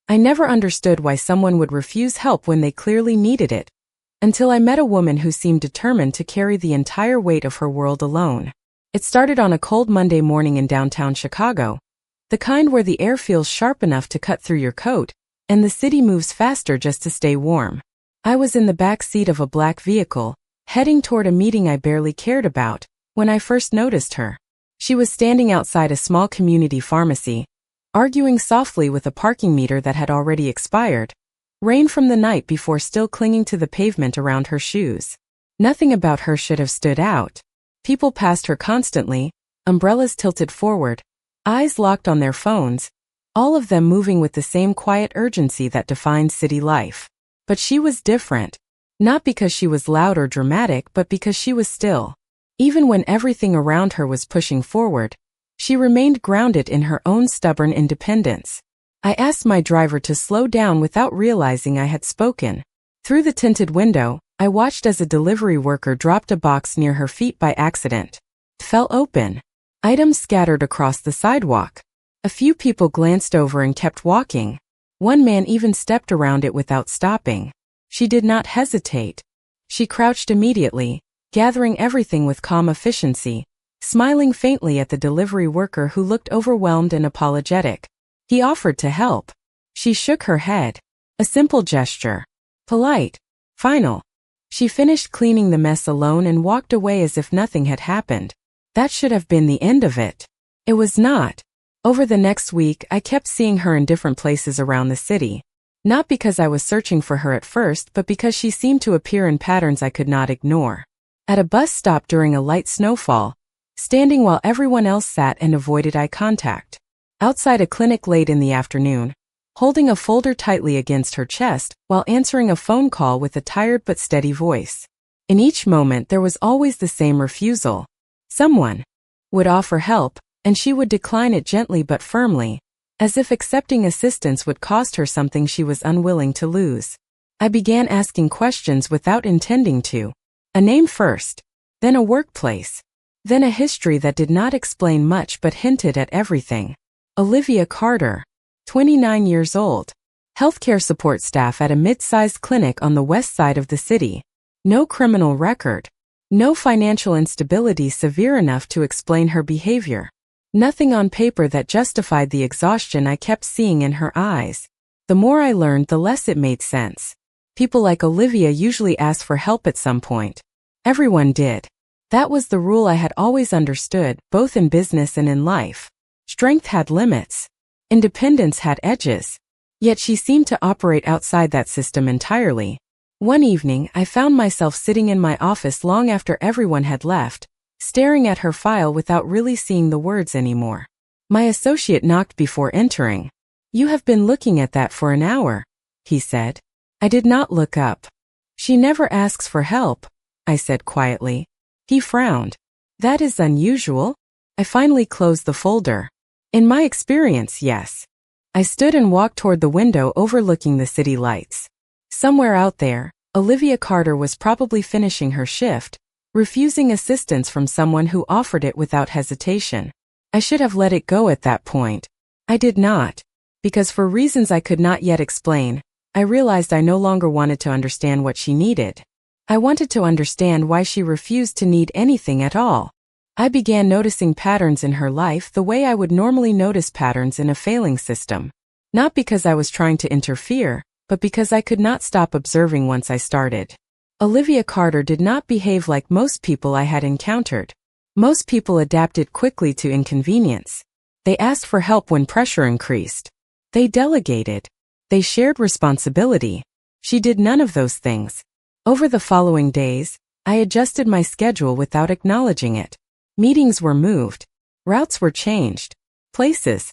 I never understood why someone would refuse help when they clearly needed it, until I met a woman who seemed determined to carry the entire weight of her world alone. It started on a cold Monday morning in downtown Chicago, the kind where the air feels sharp enough to cut through your coat, and the city moves faster just to stay warm. I was in the back seat of a black vehicle, heading toward a meeting I barely cared about, when I first noticed her. She was standing outside a small community pharmacy, arguing softly with a parking meter that had already expired, rain from the night before still clinging to the pavement around her shoes. Nothing about her should have stood out. People passed her constantly, umbrellas tilted forward, eyes locked on their phones, all of them moving with the same quiet urgency that defines city life. But she was different. Not because she was loud or dramatic, but because she was still. Even when everything around her was pushing forward, she remained grounded in her own stubborn independence. I asked my driver to slow down without realizing I had spoken. Through the tinted window, I watched as a delivery worker dropped a box near her feet by accident. It fell open. Items scattered across the sidewalk. A few people glanced over and kept walking. One man even stepped around it without stopping. She did not hesitate. She crouched immediately, gathering everything with calm efficiency, smiling faintly at the delivery worker who looked overwhelmed and apologetic. He offered to help. She shook her head. A simple gesture. Polite. Final. She finished cleaning the mess alone and walked away as if nothing had happened. That should have been the end of it. It was not. Over the next week, I kept seeing her in different places around the city. Not because I was searching for her at first, but because she seemed to appear in patterns I could not ignore. At a bus stop during a light snowfall, standing while everyone else sat and avoided eye contact. Outside a clinic late in the afternoon, holding a folder tightly against her chest while answering a phone call with a tired but steady voice. In each moment there was always the same refusal. Someone would offer help, and she would decline it gently but firmly, as if accepting assistance would cost her something she was unwilling to lose. I began asking questions without intending to. A name first, then a workplace, then a history that did not explain much but hinted at everything. Olivia Carter, 29 years old, healthcare support staff at a mid-sized clinic on the west side of the city. No criminal record. No financial instability severe enough to explain her behavior. Nothing on paper that justified the exhaustion I kept seeing in her eyes. The more I learned, the less it made sense. People like Olivia usually ask for help at some point. Everyone did. That was the rule I had always understood, both in business and in life. Strength had limits. Independence had edges. Yet she seemed to operate outside that system entirely. One evening, I found myself sitting in my office long after everyone had left, staring at her file without really seeing the words anymore. My associate knocked before entering. "You have been looking at that for an hour," he said. I did not look up. "She never asks for help," I said quietly. He frowned. "That is unusual." I finally closed the folder. "In my experience, yes." I stood and walked toward the window overlooking the city lights. Somewhere out there, Olivia Carter was probably finishing her shift, refusing assistance from someone who offered it without hesitation. I should have let it go at that point. I did not. Because for reasons I could not yet explain, I realized I no longer wanted to understand what she needed. I wanted to understand why she refused to need anything at all. I began noticing patterns in her life the way I would normally notice patterns in a failing system. Not because I was trying to interfere, but because I could not stop observing once I started. Olivia Carter did not behave like most people I had encountered. Most people adapted quickly to inconvenience. They asked for help when pressure increased. They delegated. They shared responsibility. She did none of those things. Over the following days, I adjusted my schedule without acknowledging it. Meetings were moved. Routes were changed. Places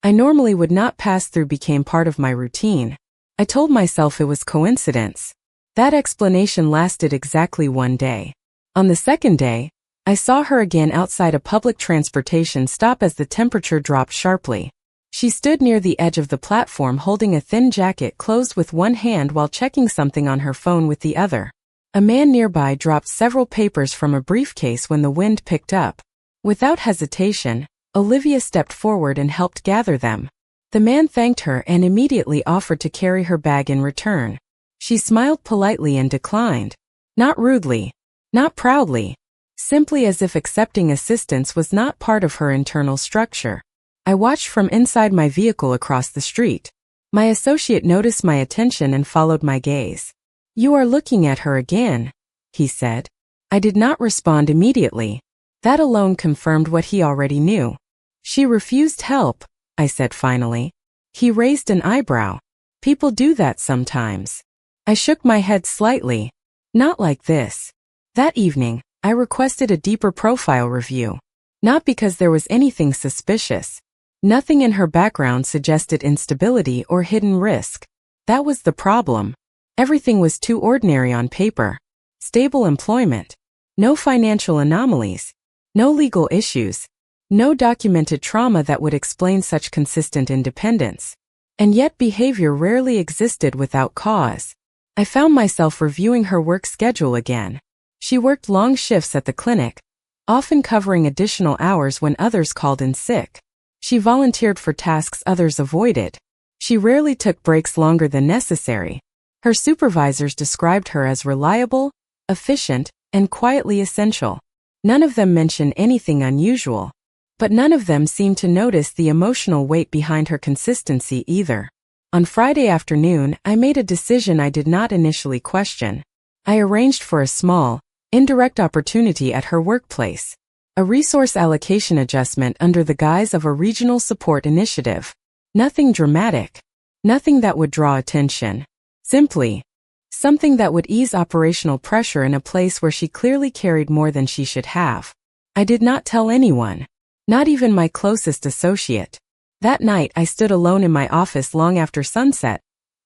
I normally would not pass through became part of my routine. I told myself it was coincidence. That explanation lasted exactly one day. On the second day, I saw her again outside a public transportation stop as the temperature dropped sharply. She stood near the edge of the platform holding a thin jacket closed with one hand while checking something on her phone with the other. A man nearby dropped several papers from a briefcase when the wind picked up. Without hesitation, Olivia stepped forward and helped gather them. The man thanked her and immediately offered to carry her bag in return. She smiled politely and declined. Not rudely, not proudly, simply as if accepting assistance was not part of her internal structure. I watched from inside my vehicle across the street. My associate noticed my attention and followed my gaze. "You are looking at her again," he said. I did not respond immediately. That alone confirmed what he already knew. "She refused help," I said finally. He raised an eyebrow. "People do that sometimes." I shook my head slightly. "Not like this." That evening, I requested a deeper profile review. Not because there was anything suspicious. Nothing in her background suggested instability or hidden risk. That was the problem. Everything was too ordinary on paper. Stable employment. No financial anomalies. No legal issues. No documented trauma that would explain such consistent independence. And yet behavior rarely existed without cause. I found myself reviewing her work schedule again. She worked long shifts at the clinic, often covering additional hours when others called in sick. She volunteered for tasks others avoided. She rarely took breaks longer than necessary. Her supervisors described her as reliable, efficient, and quietly essential. None of them mentioned anything unusual. But none of them seemed to notice the emotional weight behind her consistency either. On Friday afternoon, I made a decision I did not initially question. I arranged for a small, indirect opportunity at her workplace. A resource allocation adjustment under the guise of a regional support initiative. Nothing dramatic. Nothing that would draw attention. Simply, something that would ease operational pressure in a place where she clearly carried more than she should have. I did not tell anyone. Not even my closest associate. That night I stood alone in my office long after sunset,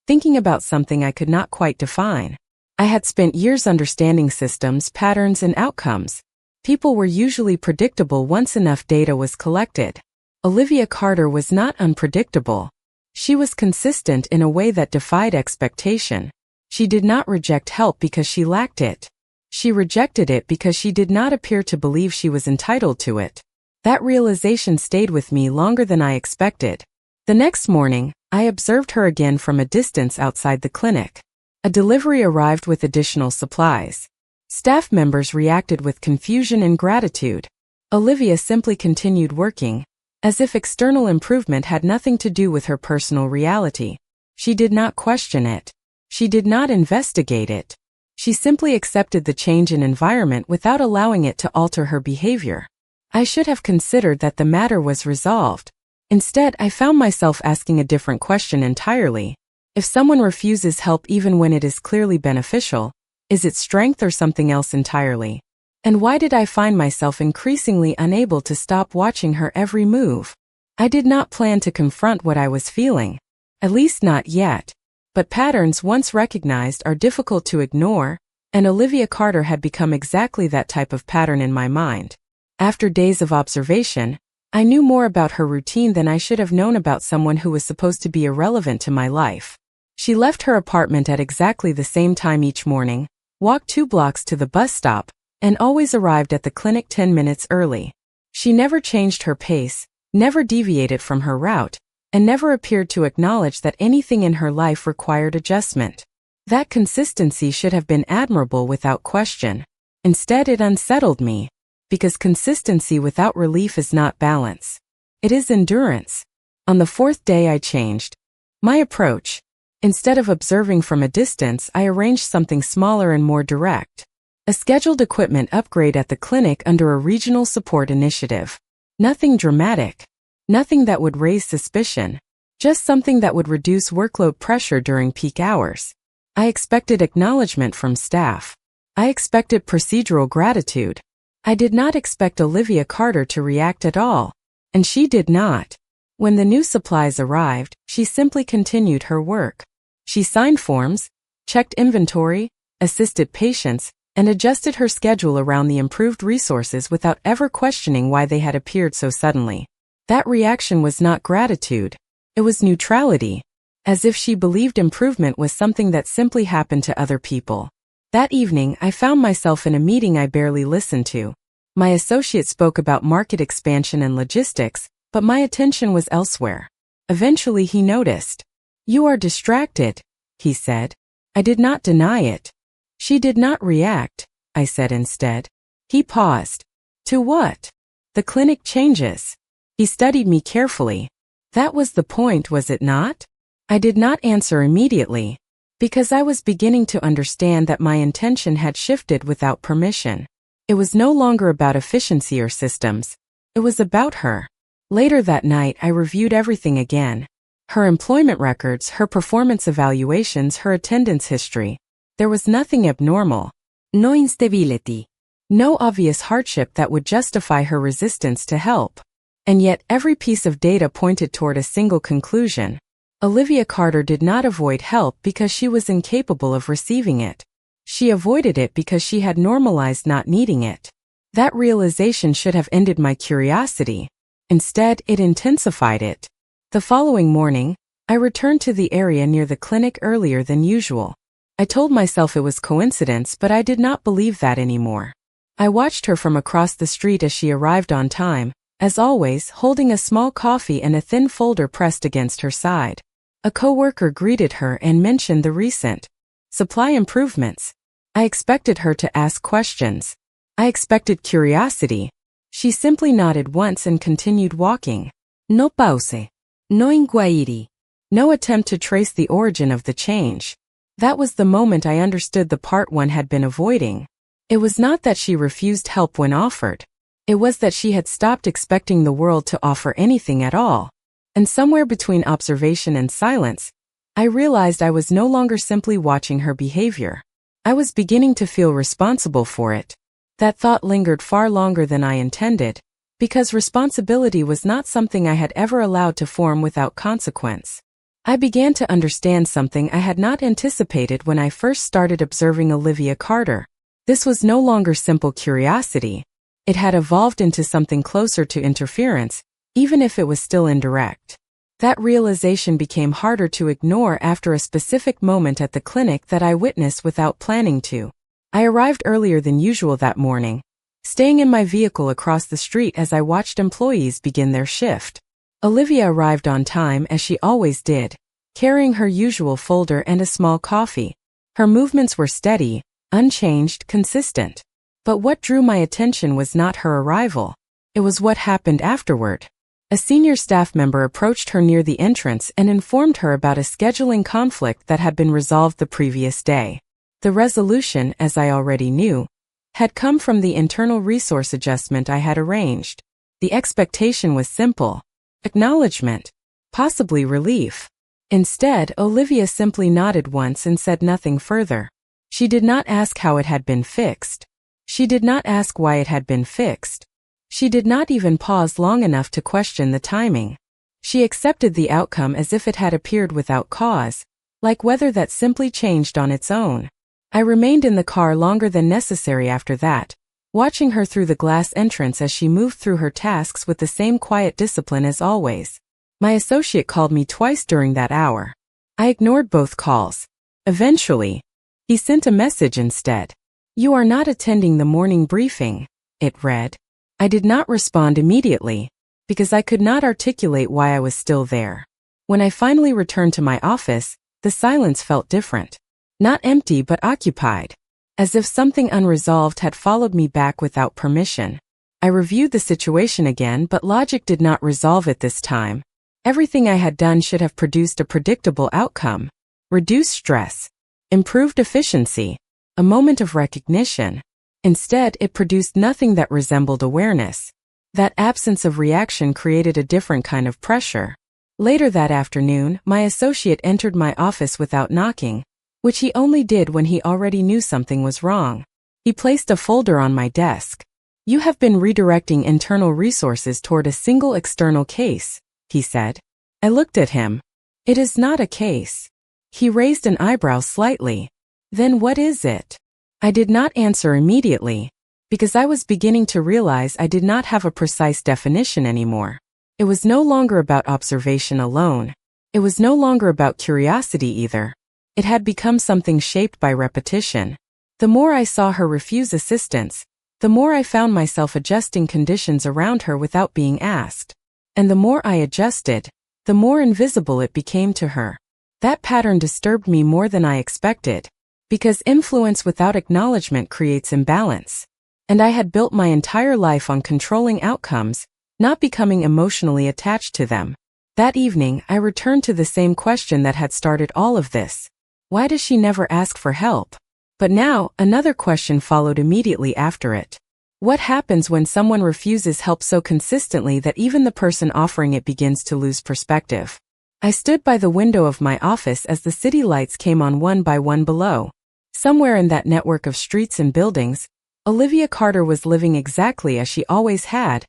thinking about something I could not quite define. I had spent years understanding systems, patterns, and outcomes. People were usually predictable once enough data was collected. Olivia Carter was not unpredictable. She was consistent in a way that defied expectation. She did not reject help because she lacked it. She rejected it because she did not appear to believe she was entitled to it. That realization stayed with me longer than I expected. The next morning, I observed her again from a distance outside the clinic. A delivery arrived with additional supplies. Staff members reacted with confusion and gratitude. Olivia simply continued working, as if external improvement had nothing to do with her personal reality. She did not question it. She did not investigate it. She simply accepted the change in environment without allowing it to alter her behavior. I should have considered that the matter was resolved. Instead, I found myself asking a different question entirely. If someone refuses help even when it is clearly beneficial, is it strength or something else entirely? And why did I find myself increasingly unable to stop watching her every move? I did not plan to confront what I was feeling. At least not yet. But patterns once recognized are difficult to ignore, and Olivia Carter had become exactly that type of pattern in my mind. After days of observation, I knew more about her routine than I should have known about someone who was supposed to be irrelevant to my life. She left her apartment at exactly the same time each morning, walked 2 blocks to the bus stop, and always arrived at the clinic 10 minutes early. She never changed her pace, never deviated from her route, and never appeared to acknowledge that anything in her life required adjustment. That consistency should have been admirable without question. Instead, it unsettled me. Because consistency without relief is not balance. It is endurance. On the 4th day I changed my approach. Instead of observing from a distance, I arranged something smaller and more direct. A scheduled equipment upgrade at the clinic under a regional support initiative. Nothing dramatic. Nothing that would raise suspicion. Just something that would reduce workload pressure during peak hours. I expected acknowledgement from staff. I expected procedural gratitude. I did not expect Olivia Carter to react at all. And she did not. When the new supplies arrived, she simply continued her work. She signed forms, checked inventory, assisted patients, and adjusted her schedule around the improved resources without ever questioning why they had appeared so suddenly. That reaction was not gratitude. It was neutrality. As if she believed improvement was something that simply happened to other people. That evening, I found myself in a meeting I barely listened to. My associate spoke about market expansion and logistics, but my attention was elsewhere. Eventually he noticed. "You are distracted," he said. I did not deny it. "She did not react," I said instead. He paused. "To what?" "The clinic changes." He studied me carefully. "That was the point, was it not?" I did not answer immediately, because I was beginning to understand that my intention had shifted without permission. It was no longer about efficiency or systems. It was about her. Later that night, I reviewed everything again. Her employment records, her performance evaluations, her attendance history. There was nothing abnormal. No instability. No obvious hardship that would justify her resistance to help. And yet, every piece of data pointed toward a single conclusion. Olivia Carter did not avoid help because she was incapable of receiving it. She avoided it because she had normalized not needing it. That realization should have ended my curiosity. Instead, it intensified it. The following morning, I returned to the area near the clinic earlier than usual. I told myself it was coincidence, but I did not believe that anymore. I watched her from across the street as she arrived on time, as always, holding a small coffee and a thin folder pressed against her side. A coworker greeted her and mentioned the recent supply improvements. I expected her to ask questions. I expected curiosity. She simply nodded once and continued walking. No pause. No inquiry. No attempt to trace the origin of the change. That was the moment I understood the part one had been avoiding. It was not that she refused help when offered. It was that she had stopped expecting the world to offer anything at all. And somewhere between observation and silence, I realized I was no longer simply watching her behavior. I was beginning to feel responsible for it. That thought lingered far longer than I intended, because responsibility was not something I had ever allowed to form without consequence. I began to understand something I had not anticipated when I first started observing Olivia Carter. This was no longer simple curiosity. It had evolved into something closer to interference, even if it was still indirect. That realization became harder to ignore after a specific moment at the clinic that I witnessed without planning to. I arrived earlier than usual that morning, staying in my vehicle across the street as I watched employees begin their shift. Olivia arrived on time as she always did, carrying her usual folder and a small coffee. Her movements were steady, unchanged, consistent. But what drew my attention was not her arrival. It was what happened afterward. A senior staff member approached her near the entrance and informed her about a scheduling conflict that had been resolved the previous day. The resolution, as I already knew, had come from the internal resource adjustment I had arranged. The expectation was simple: acknowledgement, possibly relief. Instead, Olivia simply nodded once and said nothing further. She did not ask how it had been fixed. She did not ask why it had been fixed. She did not even pause long enough to question the timing. She accepted the outcome as if it had appeared without cause, like weather that simply changed on its own. I remained in the car longer than necessary after that, watching her through the glass entrance as she moved through her tasks with the same quiet discipline as always. My associate called me twice during that hour. I ignored both calls. Eventually, he sent a message instead. "You are not attending the morning briefing," it read. I did not respond immediately, because I could not articulate why I was still there. When I finally returned to my office, the silence felt different. Not empty but occupied, as if something unresolved had followed me back without permission. I reviewed the situation again, but logic did not resolve it this time. Everything I had done should have produced a predictable outcome: reduced stress, improved efficiency, a moment of recognition. Instead, it produced nothing that resembled awareness. That absence of reaction created a different kind of pressure. Later that afternoon, my associate entered my office without knocking, which he only did when he already knew something was wrong. He placed a folder on my desk. "You have been redirecting internal resources toward a single external case," he said. I looked at him. "It is not a case." He raised an eyebrow slightly. "Then what is it?" I did not answer immediately, because I was beginning to realize I did not have a precise definition anymore. It was no longer about observation alone. It was no longer about curiosity either. It had become something shaped by repetition. The more I saw her refuse assistance, the more I found myself adjusting conditions around her without being asked. And the more I adjusted, the more invisible it became to her. That pattern disturbed me more than I expected, because influence without acknowledgement creates imbalance. And I had built my entire life on controlling outcomes, not becoming emotionally attached to them. That evening, I returned to the same question that had started all of this. Why does she never ask for help? But now, another question followed immediately after it. What happens when someone refuses help so consistently that even the person offering it begins to lose perspective? I stood by the window of my office as the city lights came on one by one below. Somewhere in that network of streets and buildings, Olivia Carter was living exactly as she always had,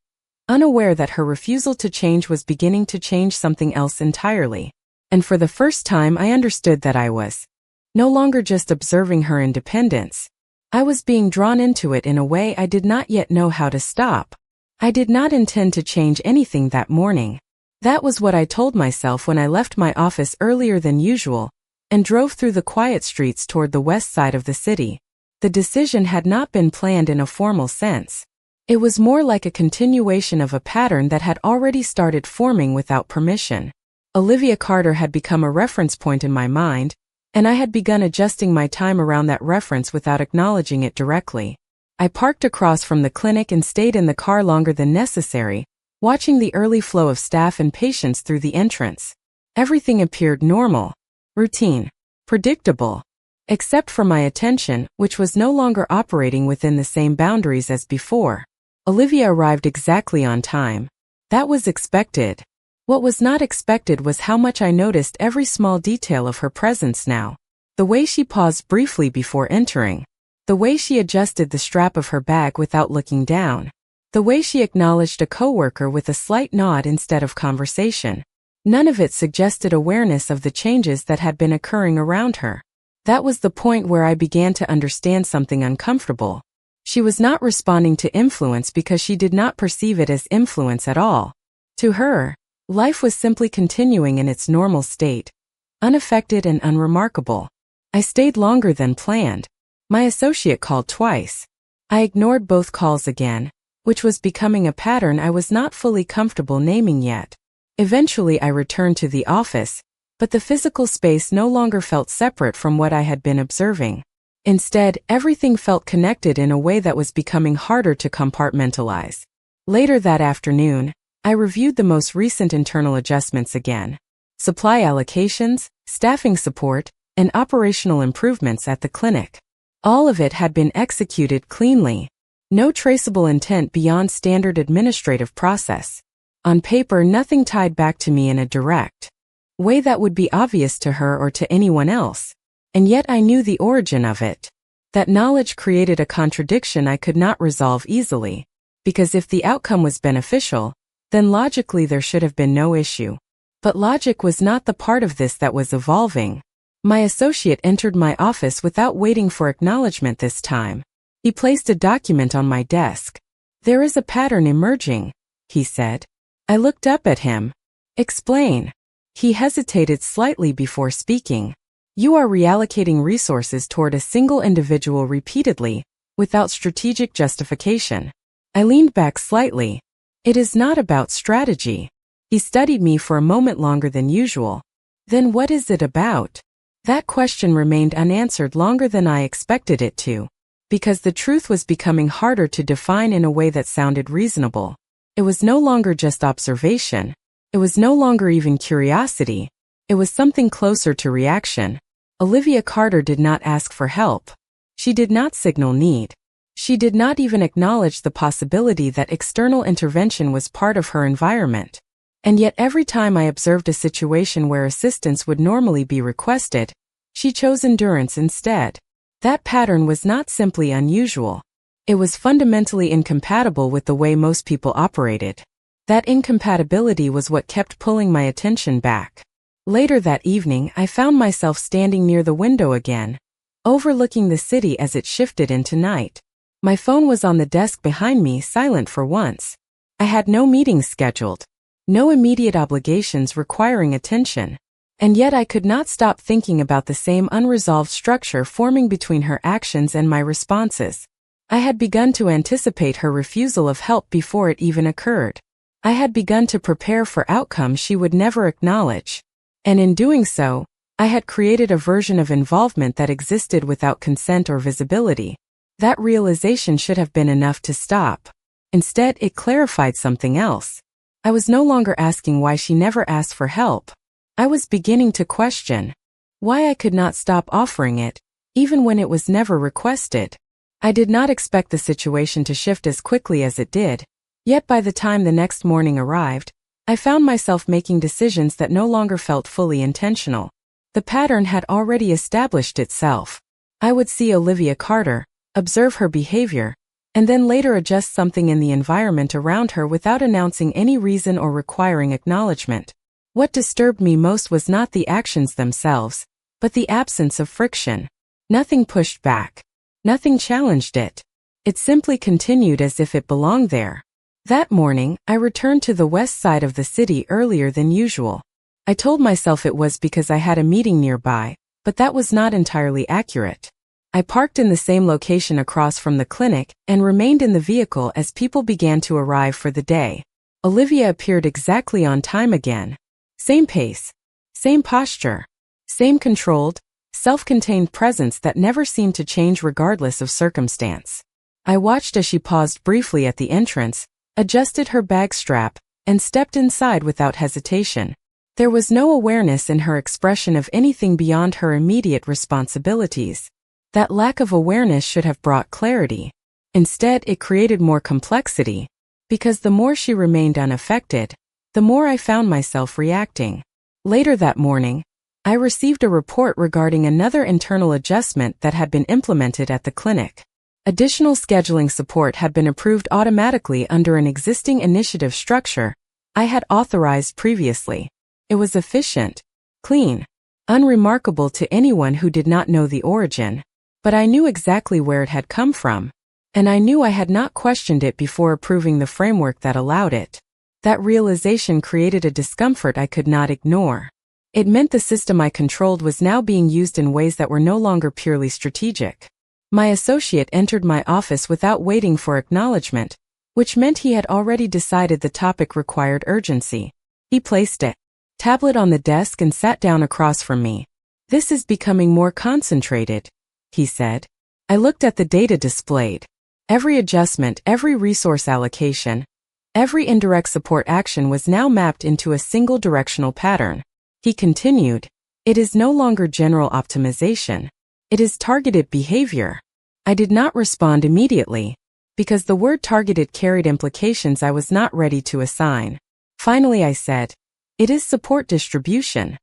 unaware that her refusal to change was beginning to change something else entirely. And for the first time I understood that I was no longer just observing her independence. I was being drawn into it in a way I did not yet know how to stop. I did not intend to change anything that morning. That was what I told myself when I left my office earlier than usual and drove through the quiet streets toward the west side of the city. The decision had not been planned in a formal sense. It was more like a continuation of a pattern that had already started forming without permission. Olivia Carter had become a reference point in my mind, and I had begun adjusting my time around that reference without acknowledging it directly. I parked across from the clinic and stayed in the car longer than necessary, watching the early flow of staff and patients through the entrance. Everything appeared normal, routine, predictable, except for my attention, which was no longer operating within the same boundaries as before. Olivia arrived exactly on time. That was expected. What was not expected was how much I noticed every small detail of her presence now. The way she paused briefly before entering. The way she adjusted the strap of her bag without looking down. The way she acknowledged a coworker with a slight nod instead of conversation. None of it suggested awareness of the changes that had been occurring around her. That was the point where I began to understand something uncomfortable. She was not responding to influence because she did not perceive it as influence at all. To her, life was simply continuing in its normal state, unaffected and unremarkable. I stayed longer than planned. My associate called twice. I ignored both calls again, which was becoming a pattern I was not fully comfortable naming yet. Eventually I returned to the office, but the physical space no longer felt separate from what I had been observing. Instead, everything felt connected in a way that was becoming harder to compartmentalize. Later that afternoon, I reviewed the most recent internal adjustments again. Supply allocations, staffing support, and operational improvements at the clinic. All of it had been executed cleanly. No traceable intent beyond standard administrative process. On paper, nothing tied back to me in a direct way that would be obvious to her or to anyone else. And yet I knew the origin of it. That knowledge created a contradiction I could not resolve easily. Because if the outcome was beneficial, then logically there should have been no issue. But logic was not the part of this that was evolving. My associate entered my office without waiting for acknowledgement this time. He placed a document on my desk. "There is a pattern emerging," he said. I looked up at him. "Explain." He hesitated slightly before speaking. "You are reallocating resources toward a single individual repeatedly, without strategic justification." I leaned back slightly. "It is not about strategy." He studied me for a moment longer than usual. "Then what is it about?" That question remained unanswered longer than I expected it to, because the truth was becoming harder to define in a way that sounded reasonable. It was no longer just observation. It was no longer even curiosity. It was something closer to reaction. Olivia Carter did not ask for help. She did not signal need. She did not even acknowledge the possibility that external intervention was part of her environment. And yet every time I observed a situation where assistance would normally be requested, she chose endurance instead. That pattern was not simply unusual. It was fundamentally incompatible with the way most people operated. That incompatibility was what kept pulling my attention back. Later that evening, I found myself standing near the window again, overlooking the city as it shifted into night. My phone was on the desk behind me, silent for once. I had no meetings scheduled, no immediate obligations requiring attention. And yet I could not stop thinking about the same unresolved structure forming between her actions and my responses. I had begun to anticipate her refusal of help before it even occurred. I had begun to prepare for outcomes she would never acknowledge. And in doing so, I had created a version of involvement that existed without consent or visibility. That realization should have been enough to stop. Instead, it clarified something else. I was no longer asking why she never asked for help. I was beginning to question why I could not stop offering it, even when it was never requested. I did not expect the situation to shift as quickly as it did, yet by the time the next morning arrived, I found myself making decisions that no longer felt fully intentional. The pattern had already established itself. I would see Olivia Carter, observe her behavior, and then later adjust something in the environment around her without announcing any reason or requiring acknowledgement. What disturbed me most was not the actions themselves, but the absence of friction. Nothing pushed back. Nothing challenged it. It simply continued as if it belonged there. That morning, I returned to the west side of the city earlier than usual. I told myself it was because I had a meeting nearby, but that was not entirely accurate. I parked in the same location across from the clinic and remained in the vehicle as people began to arrive for the day. Olivia appeared exactly on time again. Same pace, same posture, same controlled, self-contained presence that never seemed to change regardless of circumstance. I watched as she paused briefly at the entrance, adjusted her bag strap, and stepped inside without hesitation. There was no awareness in her expression of anything beyond her immediate responsibilities. That lack of awareness should have brought clarity. Instead, it created more complexity, because the more she remained unaffected, the more I found myself reacting. Later that morning, I received a report regarding another internal adjustment that had been implemented at the clinic. Additional scheduling support had been approved automatically under an existing initiative structure I had authorized previously. It was efficient, clean, unremarkable to anyone who did not know the origin. But I knew exactly where it had come from, and I knew I had not questioned it before approving the framework that allowed it. That realization created a discomfort I could not ignore. It meant the system I controlled was now being used in ways that were no longer purely strategic. My associate entered my office without waiting for acknowledgement, which meant he had already decided the topic required urgency. He placed a tablet on the desk and sat down across from me. "This is becoming more concentrated," he said. I looked at the data displayed. Every adjustment, every resource allocation, every indirect support action was now mapped into a single directional pattern. He continued, "It is no longer general optimization. It is targeted behavior." I did not respond immediately, because the word targeted carried implications I was not ready to assign. Finally I said, "It is support distribution."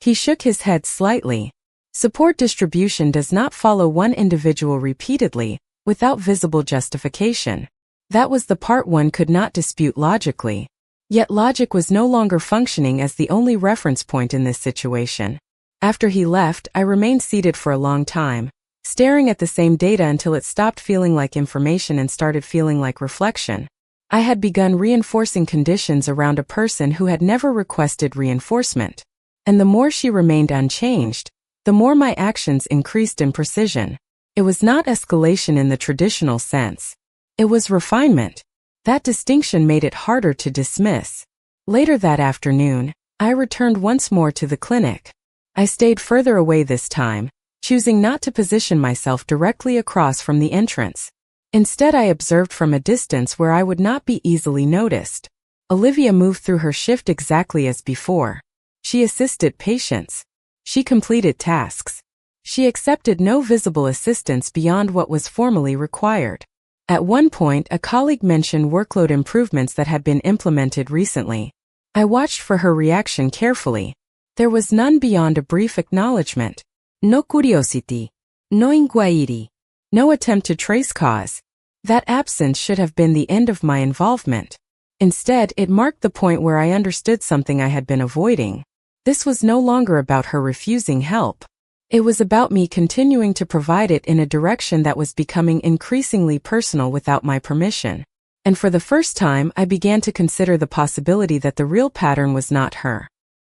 He shook his head slightly. Support distribution does not follow one individual repeatedly, without visible justification. That was the part one could not dispute logically. Yet logic was no longer functioning as the only reference point in this situation. After he left, I remained seated for a long time, staring at the same data until it stopped feeling like information and started feeling like reflection. I had begun reinforcing conditions around a person who had never requested reinforcement. And the more she remained unchanged, the more my actions increased in precision. It was not escalation in the traditional sense. It was refinement. That distinction made it harder to dismiss. Later that afternoon, I returned once more to the clinic. I stayed further away this time, choosing not to position myself directly across from the entrance. Instead, I observed from a distance where I would not be easily noticed. Olivia moved through her shift exactly as before. She assisted patients. She completed tasks. She accepted no visible assistance beyond what was formally required. At one point, a colleague mentioned workload improvements that had been implemented recently. I watched for her reaction carefully. There was none beyond a brief acknowledgement. No curiosity. No inquiry. No attempt to trace cause. That absence should have been the end of my involvement. Instead, it marked the point where I understood something I had been avoiding. This was no longer about her refusing help. It was about me continuing to provide it in a direction that was becoming increasingly personal without my permission. And for the first time, I began to consider the possibility that the real pattern was not her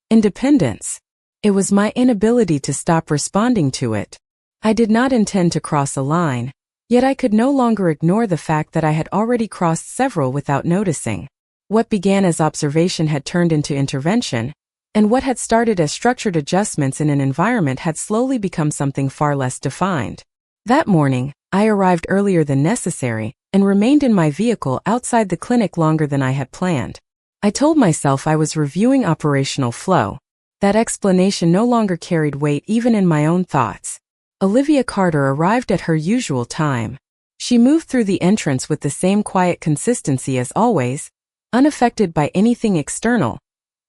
independence. It was my inability to stop responding to it. I did not intend to cross a line, yet I could no longer ignore the fact that I had already crossed several without noticing. What began as observation had turned into intervention, and what had started as structured adjustments in an environment had slowly become something far less defined. That morning, I arrived earlier than necessary and remained in my vehicle outside the clinic longer than I had planned. I told myself I was reviewing operational flow. That explanation no longer carried weight even in my own thoughts. Olivia Carter arrived at her usual time. She moved through the entrance with the same quiet consistency as always, unaffected by anything external,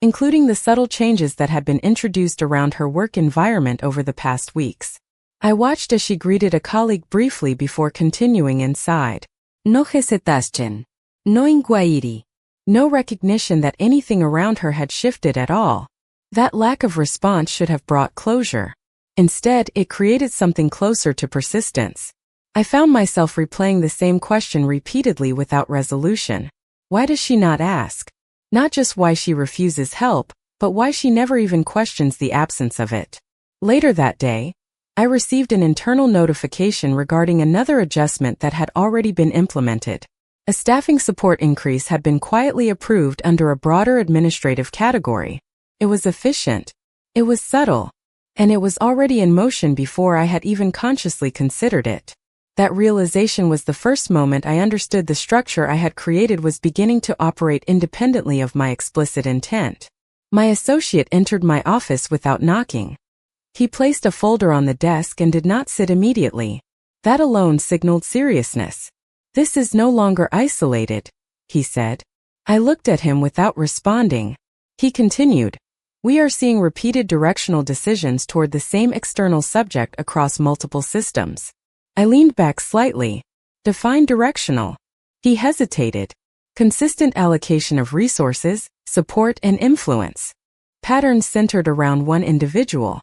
including the subtle changes that had been introduced around her work environment over the past weeks. I watched as she greeted a colleague briefly before continuing inside. No hesitación. No inquiry. No recognition that anything around her had shifted at all. That lack of response should have brought closure. Instead, it created something closer to persistence. I found myself replaying the same question repeatedly without resolution. Why does she not ask? Not just why she refuses help, but why she never even questions the absence of it. Later that day, I received an internal notification regarding another adjustment that had already been implemented. A staffing support increase had been quietly approved under a broader administrative category. It was efficient. It was subtle. And it was already in motion before I had even consciously considered it. That realization was the first moment I understood the structure I had created was beginning to operate independently of my explicit intent. My associate entered my office without knocking. He placed a folder on the desk and did not sit immediately. That alone signaled seriousness. This is no longer isolated, he said. I looked at him without responding. He continued, we are seeing repeated directional decisions toward the same external subject across multiple systems. I leaned back slightly. Define directional. He hesitated. Consistent allocation of resources, support, and influence. Patterns centered around one individual.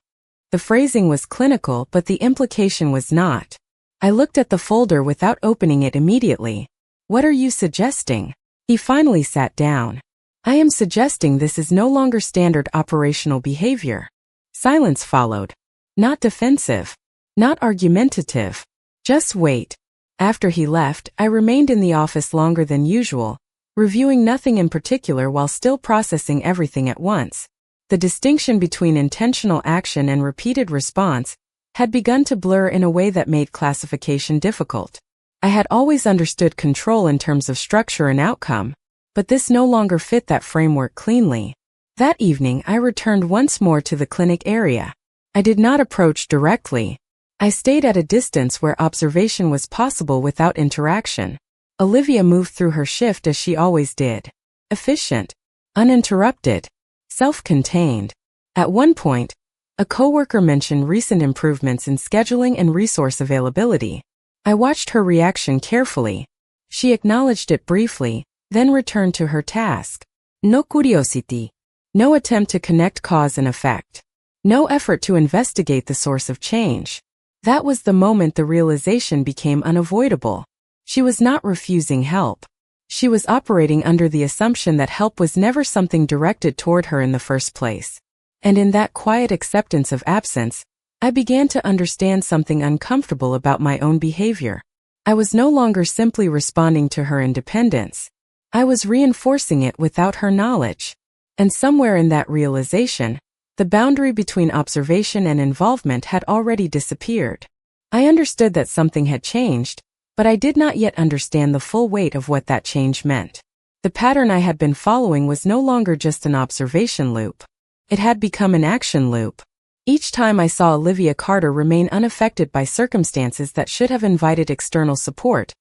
The phrasing was clinical, but the implication was not. I looked at the folder without opening it immediately. What are you suggesting? He finally sat down. I am suggesting this is no longer standard operational behavior. Silence followed. Not defensive. Not argumentative. Just wait. After he left, I remained in the office longer than usual, reviewing nothing in particular while still processing everything at once. The distinction between intentional action and repeated response had begun to blur in a way that made classification difficult. I had always understood control in terms of structure and outcome, but this no longer fit that framework cleanly. That evening, I returned once more to the clinic area. I did not approach directly. I stayed at a distance where observation was possible without interaction. Olivia moved through her shift as she always did. Efficient, uninterrupted, self-contained. At one point, a coworker mentioned recent improvements in scheduling and resource availability. I watched her reaction carefully. She acknowledged it briefly, then returned to her task. No curiosity. No attempt to connect cause and effect. No effort to investigate the source of change. That was the moment the realization became unavoidable. She was not refusing help. She was operating under the assumption that help was never something directed toward her in the first place. And in that quiet acceptance of absence, I began to understand something uncomfortable about my own behavior. I was no longer simply responding to her independence. I was reinforcing it without her knowledge. And somewhere in that realization, the boundary between observation and involvement had already disappeared. I understood that something had changed, but I did not yet understand the full weight of what that change meant. The pattern I had been following was no longer just an observation loop. It had become an action loop. Each time I saw Olivia Carter remain unaffected by circumstances that should have invited external support,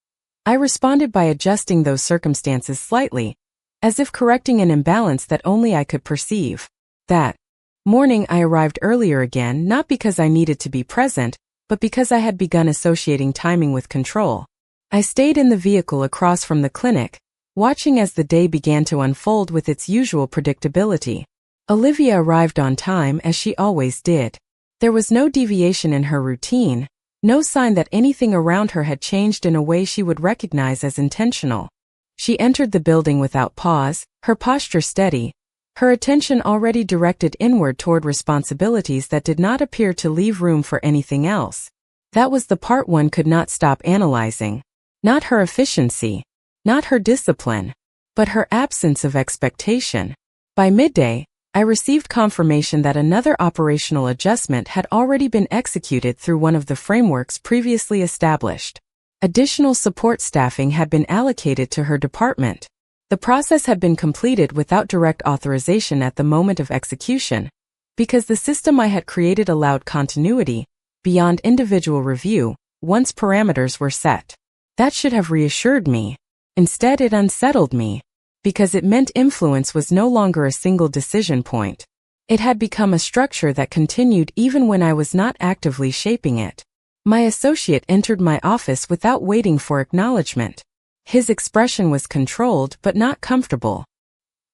I responded by adjusting those circumstances slightly, as if correcting an imbalance that only I could perceive. That morning I arrived earlier again, not because I needed to be present, but because I had begun associating timing with control. I stayed in the vehicle across from the clinic, watching as the day began to unfold with its usual predictability. Olivia arrived on time as she always did. There was no deviation in her routine, no sign that anything around her had changed in a way she would recognize as intentional. She entered the building without pause, her posture steady, her attention already directed inward toward responsibilities that did not appear to leave room for anything else. That was the part one could not stop analyzing. Not her efficiency. Not her discipline. but her absence of expectation. By midday, I received confirmation that another operational adjustment had already been executed through one of the frameworks previously established. Additional support staffing had been allocated to her department. The process had been completed without direct authorization at the moment of execution, because the system I had created allowed continuity beyond individual review once parameters were set. That should have reassured me. Instead, it unsettled me, because it meant influence was no longer a single decision point. It had become a structure that continued even when I was not actively shaping it. My associate entered my office without waiting for acknowledgement. His expression was controlled but not comfortable.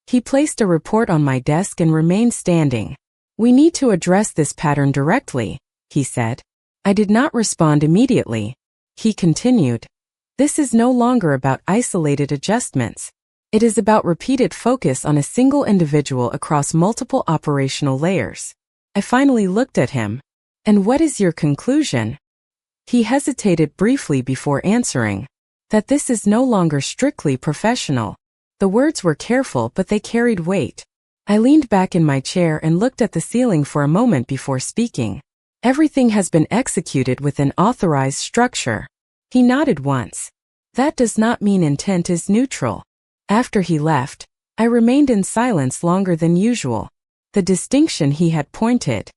He placed a report on my desk and remained standing. "We need to address this pattern directly," he said. I did not respond immediately. He continued, "This is no longer about isolated adjustments. It is about repeated focus on a single individual across multiple operational layers." I finally looked at him. "And what is your conclusion?" He hesitated briefly before answering, "That this is no longer strictly professional." The words were careful, but they carried weight. I leaned back in my chair and looked at the ceiling for a moment before speaking. "Everything has been executed with an authorized structure." He nodded once. "That does not mean intent is neutral." After he left, I remained in silence longer than usual. The distinction he had pointed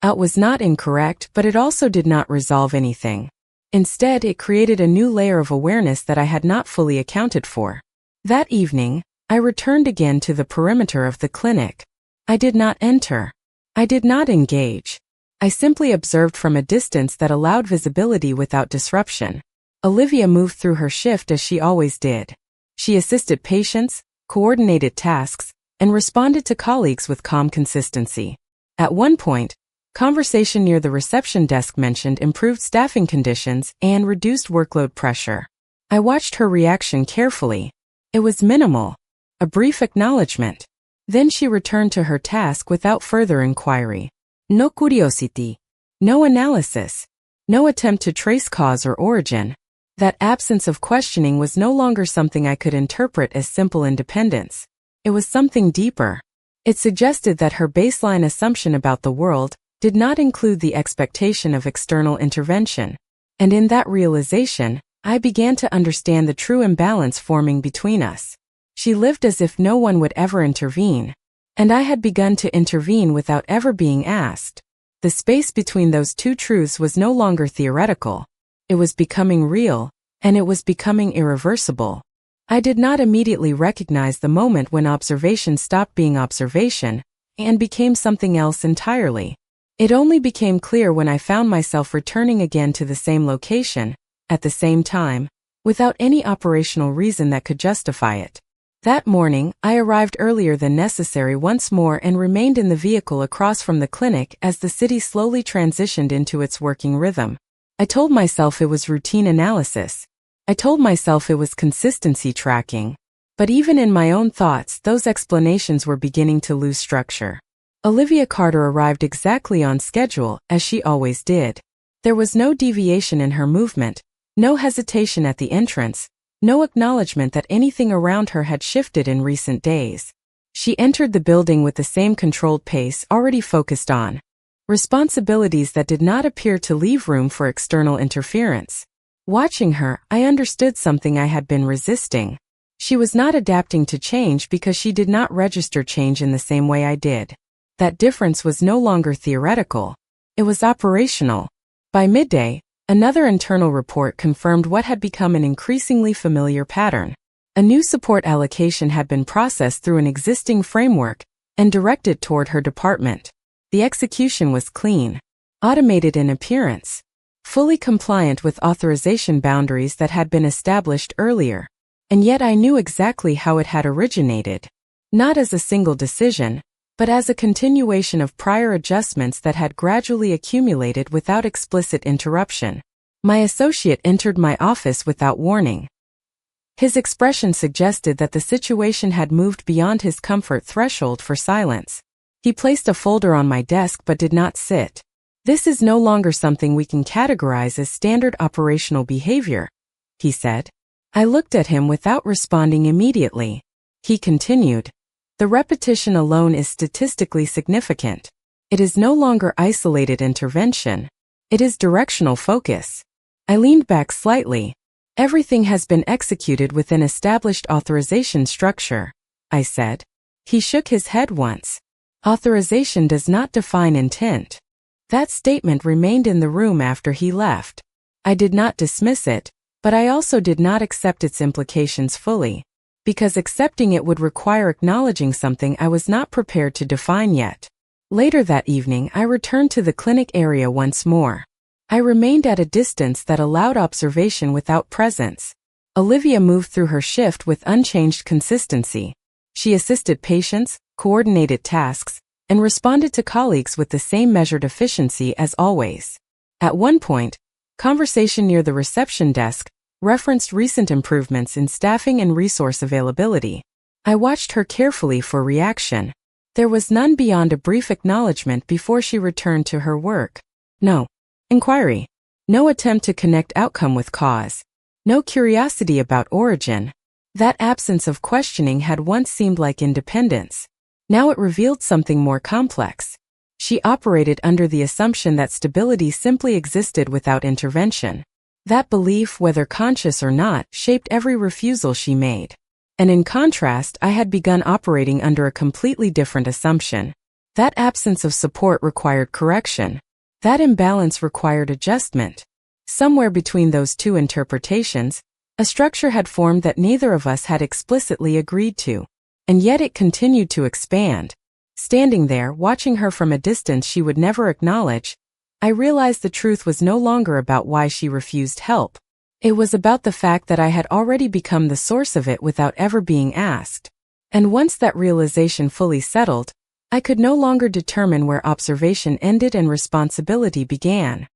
out was not incorrect, but it also did not resolve anything. Instead, it created a new layer of awareness that I had not fully accounted for. That evening, I returned again to the perimeter of the clinic. I did not enter. I did not engage. I simply observed from a distance that allowed visibility without disruption. Olivia moved through her shift as she always did. She assisted patients, coordinated tasks, and responded to colleagues with calm consistency. At one point, conversation near the reception desk mentioned improved staffing conditions and reduced workload pressure. I watched her reaction carefully. It was minimal, a brief acknowledgement. Then she returned to her task without further inquiry. No curiosity, no analysis, no attempt to trace cause or origin. That absence of questioning was no longer something I could interpret as simple independence. It was something deeper. It suggested that her baseline assumption about the world did not include the expectation of external intervention. And in that realization, I began to understand the true imbalance forming between us. She lived as if no one would ever intervene, and I had begun to intervene without ever being asked. The space between those two truths was no longer theoretical. It was becoming real, and it was becoming irreversible. I did not immediately recognize the moment when observation stopped being observation and became something else entirely. It only became clear when I found myself returning again to the same location, at the same time, without any operational reason that could justify it. That morning, I arrived earlier than necessary once more and remained in the vehicle across from the clinic as the city slowly transitioned into its working rhythm. I told myself it was routine analysis. I told myself it was consistency tracking. But even in my own thoughts, those explanations were beginning to lose structure. Olivia Carter arrived exactly on schedule, as she always did. There was no deviation in her movement, no hesitation at the entrance, no acknowledgement that anything around her had shifted in recent days. She entered the building with the same controlled pace already focused on responsibilities that did not appear to leave room for external interference. Watching her, I understood something I had been resisting. She was not adapting to change because she did not register change in the same way I did. That difference was no longer theoretical. It was operational. By midday, another internal report confirmed what had become an increasingly familiar pattern. A new support allocation had been processed through an existing framework and directed toward her department. The execution was clean, automated in appearance, fully compliant with authorization boundaries that had been established earlier. And yet I knew exactly how it had originated. Not as a single decision, but as a continuation of prior adjustments that had gradually accumulated without explicit interruption. My associate entered my office without warning. His expression suggested that the situation had moved beyond his comfort threshold for silence. He placed a folder on my desk but did not sit. "This is no longer something we can categorize as standard operational behavior," he said. I looked at him without responding immediately. He continued. The repetition alone is statistically significant. It is no longer isolated intervention. It is directional focus. I leaned back slightly. Everything has been executed within established authorization structure, I said. He shook his head once. Authorization does not define intent. That statement remained in the room after he left. I did not dismiss it, but I also did not accept its implications fully, because accepting it would require acknowledging something I was not prepared to define yet. Later that evening, I returned to the clinic area once more. I remained at a distance that allowed observation without presence. Olivia moved through her shift with unchanged consistency. She assisted patients, coordinated tasks, and responded to colleagues with the same measured efficiency as always. At one point, conversation near the reception desk referenced recent improvements in staffing and resource availability. I watched her carefully for reaction. There was none beyond a brief acknowledgement before she returned to her work. No inquiry. No attempt to connect outcome with cause. No curiosity about origin. That absence of questioning had once seemed like independence. Now it revealed something more complex. She operated under the assumption that stability simply existed without intervention. That belief, whether conscious or not, shaped every refusal she made. And in contrast, I had begun operating under a completely different assumption. That absence of support required correction. That imbalance required adjustment. Somewhere between those two interpretations, a structure had formed that neither of us had explicitly agreed to. And yet it continued to expand. Standing there, watching her from a distance she would never acknowledge, I realized the truth was no longer about why she refused help. It was about the fact that I had already become the source of it without ever being asked. And once that realization fully settled, I could no longer determine where observation ended and responsibility began.